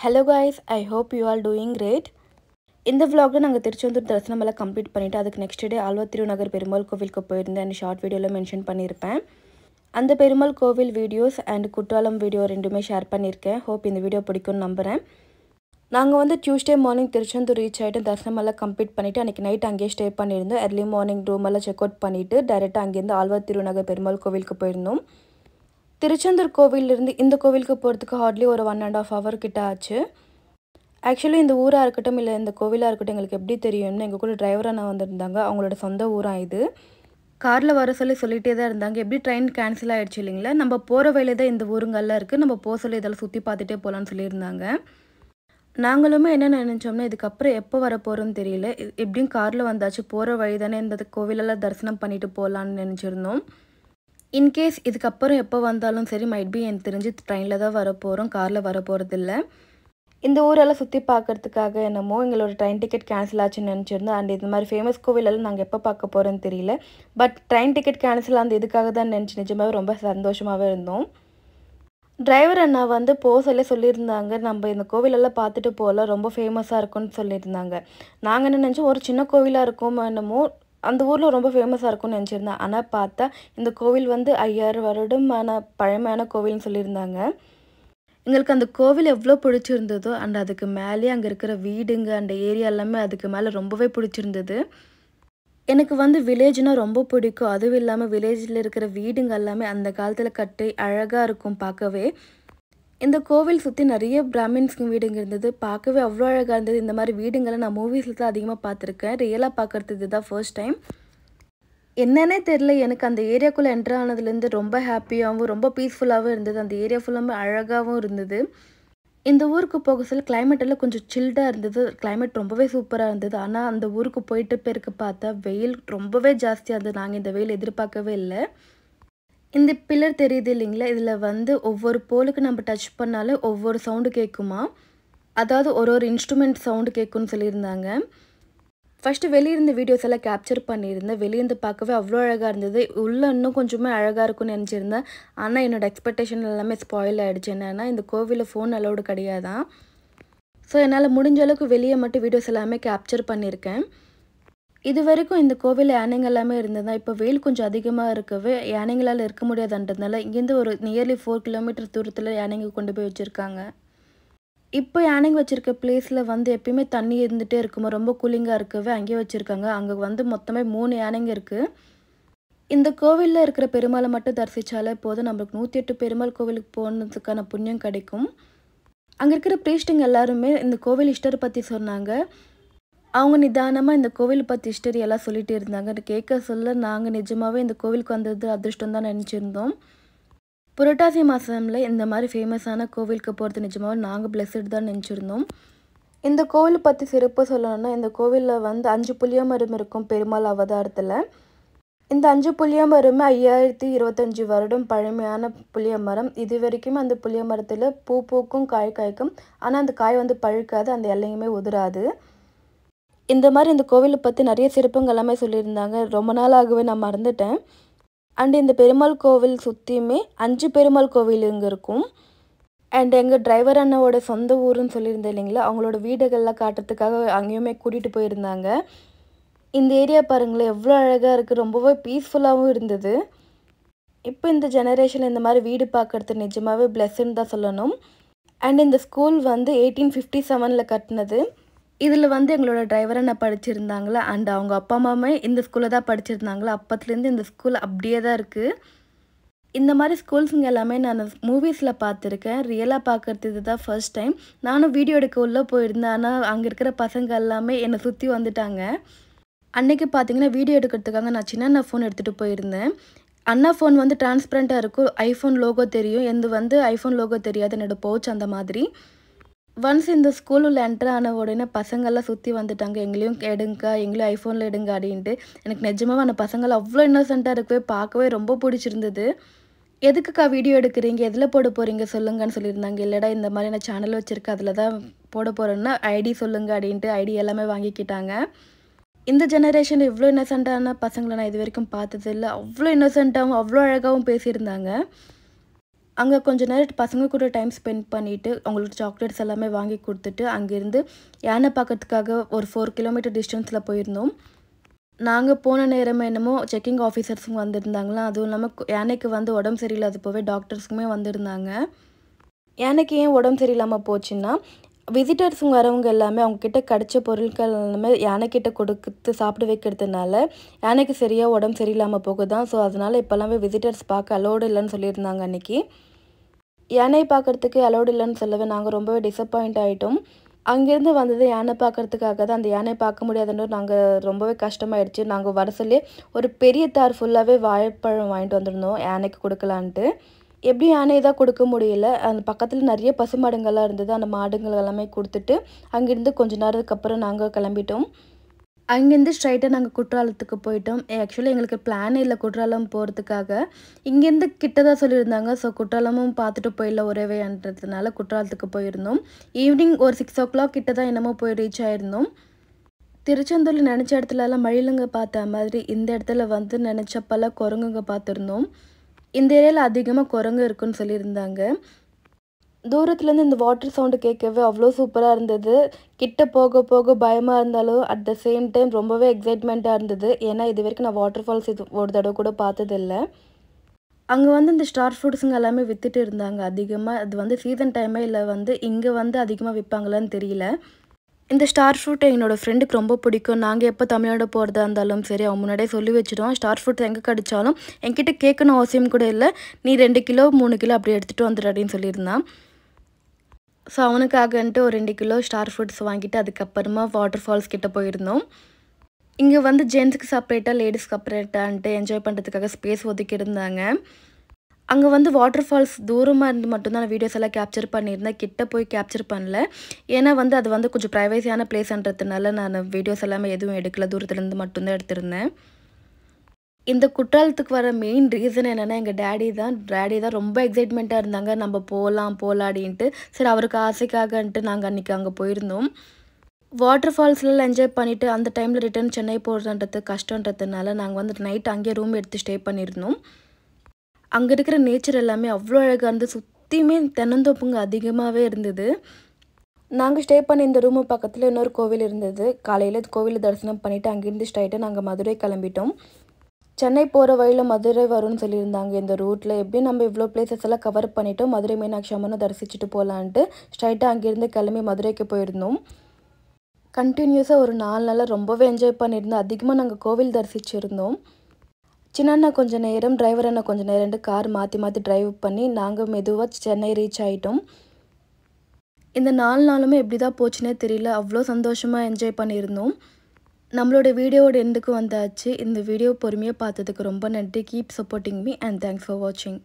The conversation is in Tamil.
Hello guys, I hope you all doing great. இந்த vlogல நாங்க திருச்செந்தூர் தரிசனம் எல்லாம் கம்ப்ளீட் பண்ணிட்டு அதுக்கு நெக்ஸ்ட் டே ஆழ்வார் பெருமாள் கோவிலுக்கு போயிருந்தேன் and ஷார்ட் வீடியோல மென்ஷன் பண்ணிருப்பேன். அந்த பெருமாள் கோவில் வீடியோஸ் and குற்றாலம் வீடியோ ரெண்டுமே ஷேர் பண்ணிருக்கேன். ஹோப் இந்த வீடியோ பிடிக்கும்னு நம்புறேன். நாங்க வந்து டியூஸ்டே மார்னிங் திருச்செந்தூர் ரீச் ஆயிட்டு தரிசனம் எல்லாம் கம்ப்ளீட் பண்ணிட்டு அன்னைக்கு நைட் அங்கேயே ஸ்டே பண்ணிருந்தோம். early மார்னிங் ரூம் எல்லாம் செக் அவுட் பண்ணிட்டு டைரக்ட்டா அங்க இருந்து ஆழ்வார் பெருமாள் கோவிலுக்கு போயிருந்தோம். திருச்செந்தூர் கோவில்ல இருந்து இந்த கோவிலுக்கு போறதுக்கு ஹார்ட்லி ஒரு 1.5 hour கிட்ட ஆச்சு. ஆக்சுவலி இந்த ஊரா இருக்கட்டும் இல்ல இந்த கோவிலா இருக்கட்டும் உங்களுக்கு எப்படி தெரியும்னு எங்க கூட டிரைவர் அண்ணா வந்திருந்தாங்க. அவங்களோட சொந்த ஊரா இது. கார்ல வர சொல்லிட்டே தான் இருந்தாங்க. எப்படி ட்ரெயின் கேன்சல் ஆயிடுச்சு இல்லீங்களா? நம்ம போற வழியில தான் இந்த ஊருங்கெல்லாம் இருக்கு. நம்ம இதெல்லாம் சுத்தி பார்த்துட்டே போலாம்னு சொல்லியிருந்தாங்க. நாங்களுமே என்ன நினைச்சோம்னா இதுக்கப்புறம் எப்போ வர போறோம்னு தெரியல. எப்படியும் கார்ல வந்தாச்சு போற வழி தானே இந்த கோவிலெல்லாம் தரிசனம் பண்ணிட்டு போலாம்னு நினைச்சிருந்தோம். இன்கேஸ் இதுக்கப்புறம் எப்போ வந்தாலும் சரி மைட் பி எனக்கு தெரிஞ்சு ட்ரெயின்ல தான் வர போறோம். கார்ல வர போறது இல்ல. இந்த ஊரெல்லாம் சுற்றி பார்க்கறதுக்காக என்னமோ எங்களோட ட்ரெயின் டிக்கெட் கேன்சல் ஆச்சுன்னு நினச்சிருந்தோம். அண்ட் இந்த மாதிரி ஃபேமஸ் கோவிலெல்லாம் நாங்கள் எப்போ பார்க்க போகிறோன்னு தெரியல. பட் ட்ரெயின் டிக்கெட் கேன்சல் அந்த இதுக்காக தான் நிஜமாவே ரொம்ப சந்தோஷமாகவே இருந்தோம். டிரைவர் அண்ணா வந்து சொல்லியிருந்தாங்க நம்ம இந்த கோவிலெல்லாம் பார்த்துட்டு போகலாம் ரொம்ப ஃபேமஸாக இருக்கும்னு சொல்லியிருந்தாங்க. நாங்கள் என்ன நினச்சோம் ஒரு சின்ன கோவிலாக இருக்கும் என்னமோ அந்த ஊரில் ரொம்ப ஃபேமஸாக இருக்கும்னு நினச்சிருந்தேன். ஆனால் பார்த்தா இந்த கோவில் வந்து 5000 வருடமான பழமையான கோவில்னு சொல்லியிருந்தாங்க. எங்களுக்கு அந்த கோவில் எவ்வளோ பிடிச்சிருந்ததோ அண்ட் அதுக்கு மேலேயே அங்கே இருக்கிற வீடுங்க அந்த ஏரியா எல்லாமே அதுக்கு மேலே ரொம்பவே பிடிச்சிருந்தது. எனக்கு வந்து வில்லேஜ்னால் ரொம்ப பிடிக்கும். அதுவும் இல்லாமல் வில்லேஜில் இருக்கிற வீடுங்க எல்லாமே அந்த காலத்தில் கட்டி அழகாக இருக்கும் பார்க்கவே. இந்த கோவில் சுற்றி நிறைய பிராமின்ஸ்க்கு வீடுங்க இருந்தது. பார்க்கவே அவ்வளோ அழகாக இருந்தது. இந்த மாதிரி வீடுங்களை நான் மூவிஸில் தான் அதிகமாக பார்த்துருக்கேன். ரியலாக பார்க்குறது இதுதான் ஃபர்ஸ்ட் டைம். என்னன்னே தெரியல எனக்கு அந்த ஏரியாக்குள்ளே என்ட்ரு ஆனதுலேருந்து ரொம்ப ஹாப்பியாகவும் ரொம்ப பீஸ்ஃபுல்லாகவும் இருந்தது. அந்த ஏரியா ஃபுல்லாமே அழகாகவும் இருந்தது. இந்த ஊருக்கு போக சொல்ல கிளைமேட் எல்லாம் கொஞ்சம் சில்டாக இருந்தது. கிளைமேட் ரொம்பவே சூப்பராக இருந்தது. ஆனால் அந்த ஊருக்கு போயிட்டு போயிருக்க பார்த்தா வெயில் ரொம்பவே ஜாஸ்தியாக இருந்தது. நாங்கள் இந்த வெயில் எதிர்பார்க்கவே இல்லை. இந்த பில்லர் தெரியுது இல்லைங்களா? இதில் வந்து ஒவ்வொரு போலுக்கு நம்ம டச் பண்ணாலே ஒவ்வொரு சவுண்டு கேட்குமா. அதாவது ஒரு இன்ஸ்ட்ருமெண்ட் சவுண்டு கேட்கும்னு சொல்லியிருந்தாங்க. ஃபஸ்ட்டு வெளியிருந்த வீடியோஸ் எல்லாம் கேப்சர் பண்ணியிருந்தேன். வெளியிருந்து பார்க்கவே அவ்வளோ அழகாக இருந்தது. உள்ளே இன்னும் கொஞ்சமே அழகாக இருக்கும்னு நினச்சிருந்தேன். ஆனால் என்னோடய எக்ஸ்பெக்டேஷன் எல்லாமே ஸ்பாயில் ஆகிடுச்சு. என்னென்னா இந்த கோவிலில் ஃபோன் அலௌடு கிடையாதான். ஸோ என்னால் முடிஞ்ச அளவுக்கு வெளியே மட்டும் வீடியோஸ் எல்லாமே கேப்சர் பண்ணியிருக்கேன். இது வரைக்கும் இந்த கோவிலில் யானைங்க எல்லாமே இருந்தது. இப்போ வெயில் கொஞ்சம் அதிகமாக இருக்கவே யானைங்களால் இருக்க முடியாதுன்றதுனால இங்கேருந்து ஒரு நியர்லி 4 கிலோமீட்டர் தூரத்தில் யானைங்க கொண்டு போய் வச்சுருக்காங்க. இப்போ யானைங்க வச்சுருக்க பிளேஸில் வந்து எப்பயுமே தண்ணி இருந்துகிட்டே இருக்குமா ரொம்ப கூலிங்காக இருக்கவே அங்கேயே வச்சுருக்காங்க. அங்கே வந்து மொத்தமே 3 யானைங்க இருக்குது. இந்த கோவிலில் இருக்கிற பெருமாளை மட்டும் தரிசித்தாலே போதும் நம்மளுக்கு 108 பெருமாள் கோவிலுக்கு போனதுக்கான புண்ணியம் கிடைக்கும். அங்கே இருக்கிற பிரீஸ்டுங்க எல்லாருமே இந்த கோவில் ஹிஸ்டரி பற்றி சொன்னாங்க. அவங்க நிதானமாக இந்த கோவில் பற்றி ஹிஸ்டரி எல்லாம் சொல்லிகிட்டே இருந்தாங்க. கேட்க சொல்ல நாங்கள் நிஜமாகவே இந்த கோவிலுக்கு வந்தது அதிர்ஷ்டம் தான் நினச்சிருந்தோம். புரட்டாசி மாதம்ல இந்த மாதிரி ஃபேமஸான கோவிலுக்கு போகிறது நிஜமாக நாங்கள் பிளெஸ்ட் தான் நினச்சிருந்தோம். இந்த கோவில் பற்றி சிறப்பாக சொல்லணும்னா இந்த கோவிலில் வந்து 5 புளிய மரம் இருக்கும் பெருமாள் அவதாரத்தில். இந்த 5 புளிய மரமே 5025 வருடம் பழமையான புளிய மரம். இது வரைக்குமே அந்த புளிய மரத்தில் பூ பூக்கும் காய் காய்க்கும். ஆனால் அந்த காய் வந்து பழுக்காது, அந்த இலையுமே உதிராது. இந்த மாதிரி இந்த கோவிலை பற்றி நிறைய சிறப்புங்க எல்லாமே சொல்லியிருந்தாங்க. ரொம்ப நாளாகவே நான் மறந்துட்டேன். அண்ட் இந்த பெருமாள் கோவில் சுற்றியுமே 5 பெருமாள் கோவில் இங்கே இருக்கும். அண்ட் எங்கள் டிரைவர் அண்ணாவோட சொந்த ஊருன்னு சொல்லியிருந்தேன் இல்லைங்களா? அவங்களோட வீடுகள்லாம் காட்டுறதுக்காக அங்கேயுமே கூட்டிகிட்டு போயிருந்தாங்க. இந்த ஏரியா பாருங்களேன் எவ்வளோ அழகாக இருக்குது. ரொம்பவே பீஸ்ஃபுல்லாகவும் இருந்தது. இப்போ இந்த ஜெனரேஷனில் இந்த மாதிரி வீடு பார்க்குறது நிஜமாகவே பிளெஸ்ன்னு தான் சொல்லணும். அண்ட் இந்த ஸ்கூல் வந்து 1857 கட்டினது. இதில் வந்து எங்களோட டிரைவரை நான் படிச்சிருந்தாங்களா அண்ட் அவங்க அப்பா அம்மாவுமே இந்த ஸ்கூலில் தான் படிச்சிருந்தாங்களா. அப்பத்துலேருந்து இந்த ஸ்கூல் அப்படியே தான் இருக்குது. இந்த மாதிரி ஸ்கூல்ஸுங்க எல்லாமே நான் மூவிஸில் பார்த்துருக்கேன். ரியலாக பார்க்குறது இது தான் ஃபர்ஸ்ட் டைம். நானும் வீடியோ எடுக்க உள்ளே போயிருந்தேன். ஆனால் அங்கே இருக்கிற பசங்க எல்லாமே என்னை சுற்றி வந்துட்டாங்க. அன்றைக்கி பார்த்தீங்கன்னா வீடியோ எடுக்கிறதுக்காக நான் சின்ன ஃபோன் எடுத்துகிட்டு போயிருந்தேன். அண்ணா ஃபோன் வந்து டிரான்ஸ்பரண்ட்டாக இருக்கும். ஐஃபோன் லோகோ தெரியும். எந்த வந்து ஐஃபோன் லோகோ தெரியாது. என்னோடய பவுச் அந்த மாதிரி. ஒன்ஸ் இந்த ஸ்கூலில் என்ட்ரு ஆன உடனே பசங்கள்லாம் சுற்றி வந்துட்டாங்க. எங்களையும் எடுங்கக்கா எங்களையும் ஐஃபோனில் எடுங்க அப்படின்ட்டு. எனக்கு நிஜமாக அந்த பசங்கள் அவ்வளோ இன்னோசென்ட்டாக இருக்கவே பார்க்கவே ரொம்ப பிடிச்சிருந்தது. எதுக்குக்கா வீடியோ எடுக்கிறீங்க எதில் போட போகிறீங்க சொல்லுங்கன்னு சொல்லியிருந்தாங்க. இல்லைடா இந்த மாதிரி நான் சேனல் வச்சுருக்கேன் அதில் தான் போட போகிறேன்னா ஐடி சொல்லுங்கள் அப்படின்ட்டு ஐடி எல்லாமே வாங்கிக்கிட்டாங்க. இந்த ஜெனரேஷன் இவ்வளோ இன்னோசென்ட்டான பசங்களை நான் இது வரைக்கும் பார்த்ததில்லை. அவ்வளோ இன்னோசென்ட்டாகவும் அவ்வளோ அழகாகவும் பேசியிருந்தாங்க. அங்கே கொஞ்ச நேரம் பசங்க கூட டைம் ஸ்பெண்ட் பண்ணிவிட்டு அவங்களுக்கு சாக்லேட்ஸ் எல்லாமே வாங்கி கொடுத்துட்டு அங்கேருந்து யானை பார்க்கறதுக்காக ஒரு 4 கிலோமீட்டர் டிஸ்டன்ஸில் போயிருந்தோம். நாங்கள் போன நேரமே என்னமோ செக்கிங் ஆஃபீஸர்ஸுங்க வந்திருந்தாங்களா, அதுவும் இல்லாமல் யானைக்கு வந்து உடம்பு சரியில்லாத போவே டாக்டர்ஸுக்குமே வந்திருந்தாங்க. யானைக்கு ஏன் உடம்பு சரியில்லாமல் போச்சுன்னா, விசிட்டர்ஸுங்க வரவங்க எல்லாமே அவங்கக்கிட்ட கிடைச்ச பொருட்கள் எல்லாமே யானைக்கிட்ட கொடுத்து சாப்பிட வைக்கிறதுனால யானைக்கு சரியாக உடம்பு சரியில்லாமல் போகுதான். ஸோ அதனால் இப்போல்லாமே விசிட்டர்ஸ் பார்க்க அலோடு இல்லைன்னு சொல்லியிருந்தாங்க அன்றைக்கி. யானை பார்க்குறதுக்கு அலோடு இல்லைன்னு சொல்லவே நாங்கள் ரொம்பவே டிசப்பாயிண்ட் ஆகிட்டோம். அங்கேருந்து வந்தது யானை பார்க்குறதுக்காக தான். அந்த யானை பார்க்க முடியாதுன்னு நாங்கள் ரொம்பவே கஷ்டமாயிடுச்சு. நாங்கள் வரசலே ஒரு பெரிய தார் ஃபுல்லாகவே வாழைப்பழம் வாங்கிட்டு வந்திருந்தோம் யானைக்கு கொடுக்கலான்ட்டு. எப்படியும் யானையை தான் கொடுக்க முடியல. அந்த பக்கத்தில் நிறைய பசுமாடுங்கள்லாம் இருந்தது. அந்த மாடுங்கள் எல்லாமே கொடுத்துட்டு அங்கேருந்து கொஞ்ச நேரத்துக்கு அப்புறம் நாங்கள் கிளம்பிட்டோம். அங்கேருந்து ஸ்ட்ரைட்டாக நாங்கள் குற்றாலத்துக்கு போயிட்டோம். ஆக்சுவலி எங்களுக்கு பிளானே இல்லை குற்றாலம் போகிறதுக்காக. இங்கேருந்து கிட்ட தான் சொல்லியிருந்தாங்க. ஸோ குற்றாலமும் பார்த்துட்டு போயிடலாம் ஒரேவேன்றதுனால குற்றாலத்துக்கு போயிருந்தோம். ஈவினிங் ஒரு 6 o'clock கிட்ட தான் என்னமோ போய் ரீச் ஆயிருந்தோம். திருச்செந்தூரில் நினச்ச இடத்துலலாம் மயிலுங்க பார்த்த மாதிரி இந்த இடத்துல வந்து நினச்சப்பெல்லாம் குரங்குங்க பார்த்துருந்தோம். இந்த ஏரியாவில் அதிகமாக குரங்கு இருக்குன்னு சொல்லியிருந்தாங்க. தூரத்துலேருந்து இந்த வாட்டர் சவுண்டு கேட்கவே அவ்வளோ சூப்பராக இருந்தது. கிட்ட போக போக பயமாக இருந்தாலும் அட் த சேம் டைம் ரொம்பவே எக்ஸைட்மெண்ட்டாக இருந்தது. ஏன்னா இது வரைக்கும் நான் வாட்டர் ஃபால்ஸ் இது ஒரு தடவை கூட பார்த்ததில்ல. அங்கே வந்து இந்த ஸ்டார் ஃப்ரூட்ஸுங்க எல்லாமே விற்றுட்டு இருந்தாங்க அதிகமாக. அது வந்து சீசன் டைமே இல்லை வந்து இங்கே வந்து அதிகமாக விற்பாங்களான்னு தெரியல. இந்த ஸ்டார் ஃப்ரூட் என்னோடய ஃப்ரெண்டுக்கு ரொம்ப பிடிக்கும். நாங்கள் எப்போ தமிழ்நாடு போகிறதா இருந்தாலும் சரி அவன் முன்னாடியே சொல்லி வச்சுட்டோம். ஸ்டார் ஃப்ரூட் எங்கே கிடைச்சாலும் என்கிட்ட கேட்கணும் அவசியம் கூட இல்லை. நீ 2 கிலோ 3 கிலோ அப்படி எடுத்துகிட்டு வந்துடு அப்படின்னு சொல்லியிருந்தான். ஸோ அவனுக்காகன்ட்டு ஒரு 2 கிலோ ஸ்டார் ஃப்ரூட்ஸ் வாங்கிட்டு அதுக்கப்புறமா வாட்டர் ஃபால்ஸ் கிட்டே போயிருந்தோம். இங்கே வந்து ஜென்ஸுக்கு செப்பரேட்டாக லேடிஸ்க்கு செப்பரேட்டான்ட்டு என்ஜாய் பண்ணுறதுக்காக ஸ்பேஸ் ஒதுக்கி இருந்தாங்க. அங்கே வந்து வாட்டர் ஃபால்ஸ் தூரமாக இருந்து மட்டும்தான் நான் வீடியோஸ் எல்லாம் கேப்சர் பண்ணியிருந்தேன். கிட்ட போய் கேப்சர் பண்ணல. ஏன்னா வந்து அது வந்து கொஞ்சம் ப்ரைவசியான பிளேஸ்ன்றதுனால நான் வீடியோஸ் எல்லாமே எதுவும் எடுக்கல. தூரத்துலேருந்து மட்டும்தான் எடுத்திருந்தேன். இந்த குற்றாலத்துக்கு வர மெயின் ரீசன் என்னென்னா எங்கள் டேடி தான் ரொம்ப எக்ஸைட்மெண்ட்டாக இருந்தாங்க. நம்ம போகலாடின்ட்டு. சரி அவருக்கு ஆசைக்காகன்ட்டு நாங்கள் அன்றைக்கி அங்கே போயிருந்தோம். வாட்டர் ஃபால்ஸ்லாம் என்ஜாய் பண்ணிவிட்டு அந்த டைமில் ரிட்டர்ன் சென்னை போகிறதுன்றது கஷ்டன்றதுனால நாங்கள் வந்து நைட் அங்கேயே ரூம் எடுத்து ஸ்டே பண்ணியிருந்தோம். அங்கே இருக்கிற நேச்சர் எல்லாமே அவ்வளோ அழகாக இருந்து சுற்றியுமே தென்னந்தோப்புங்க அதிகமாகவே இருந்தது. நாங்கள் ஸ்டே பண்ணி இந்த ரூமு பக்கத்தில் இன்னொரு கோவில் இருந்தது. காலையில் கோவிலில் தரிசனம் பண்ணிவிட்டு அங்கேருந்து ஸ்ட்ரைட்டாக நாங்கள் மதுரை கிளம்பிட்டோம். சென்னை போகிற வழியில் மதுரை வரும்னு சொல்லியிருந்தாங்க இந்த ரூட்டில். எப்படியும் நம்ம இவ்வளோ பிளேசஸ் எல்லாம் கவர் பண்ணிவிட்டோம். மதுரை மீனாட்சி அம்மனை தரிசிச்சுட்டு போகலான்ட்டு ஸ்ட்ரைட்டாக அங்கேருந்து கிளம்பி மதுரைக்கு போயிருந்தோம். கண்டினியூஸாக ஒரு 4 நாளாக ரொம்பவே என்ஜாய் பண்ணியிருந்தோம். அதிகமாக நாங்கள் கோவில் தரிசிச்சிருந்தோம். சின்ன அண்ணா கொஞ்சம் நேரம், டிரைவர் அண்ணா கொஞ்சம் நேரம்ட்டு கார் மாற்றி மாற்றி டிரைவ் பண்ணி நாங்கள் மெதுவாக சென்னை ரீச் ஆகிட்டோம். இந்த 4 நாளுமே எப்படி தான் போச்சுன்னே தெரியல. அவ்வளோ சந்தோஷமாக என்ஜாய் பண்ணியிருந்தோம். நம்மளோட வீடியோவோட எண்டுக்கு வந்தாச்சு. இந்த வீடியோ பொறுமையாக பார்த்ததுக்கு ரொம்ப நன்றி. Keep supporting me and thanks for வாட்சிங்.